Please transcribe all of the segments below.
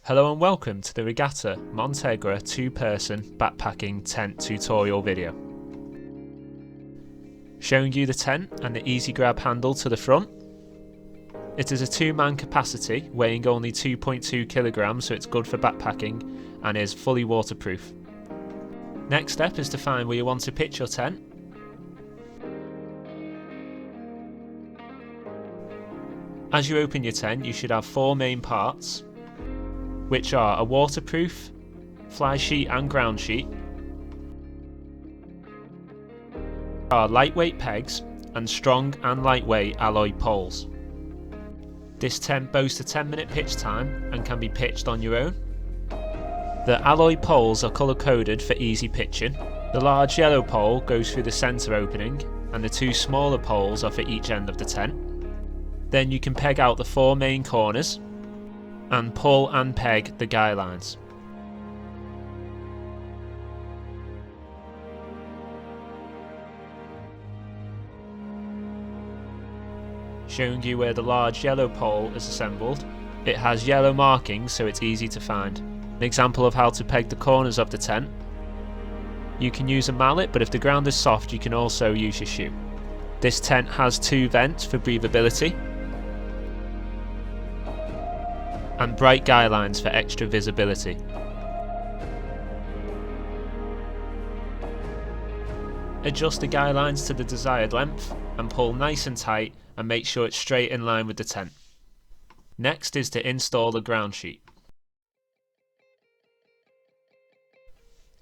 Hello and welcome to the Regatta Montegra 2-person backpacking tent tutorial video. Showing you the tent and the easy grab handle to the front. It is a 2-man capacity, weighing only 2.2 kilograms, so it's good for backpacking and is fully waterproof. Next step is to find where you want to pitch your tent. As you open your tent, you should have 4 main parts, which are a waterproof, Flysheet and Groundsheet, are lightweight pegs and strong and lightweight alloy poles. This tent boasts a 10-minute pitch time and can be pitched on your own. The alloy poles are colour coded for easy pitching. The large yellow pole goes through the centre opening and the 2 smaller poles are for each end of the tent. Then you can peg out the 4 main corners and pull and peg the guy lines. Showing you where the large yellow pole is assembled. It has yellow markings, so it's easy to find. An example of how to peg the corners of the tent. You can use a mallet, but if the ground is soft you can also use your shoe. This tent has 2 vents for breathability and bright guy lines for extra visibility. Adjust the guy lines to the desired length and pull nice and tight and make sure it's straight in line with the tent. Next is to install the ground sheet.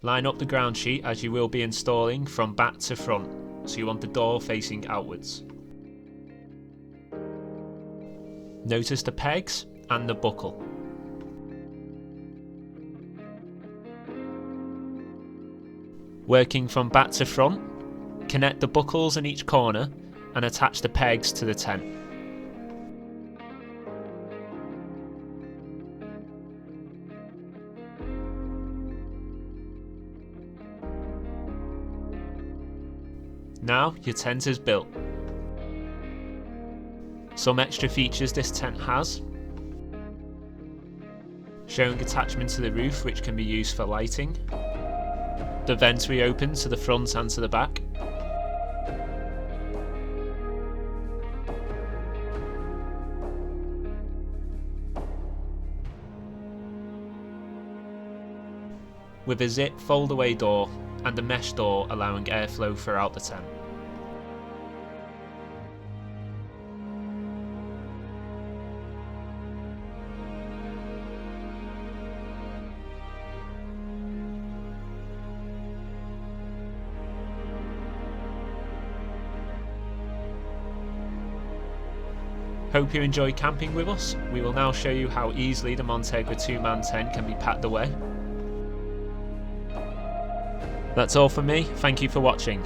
Line up the ground sheet as you will be installing from back to front, so you want the door facing outwards. Notice the pegs and the buckle. Working from back to front, connect the buckles in each corner and attach the pegs to the tent. Now your tent is built. Some extra features this tent has: showing attachment to the roof which can be used for lighting, the vents reopen to the front and to the back, with a zip fold away door and a mesh door allowing airflow throughout the tent. Hope you enjoy camping with us. We will now show you how easily the Montegra 2-man tent can be packed away. That's all from me, thank you for watching.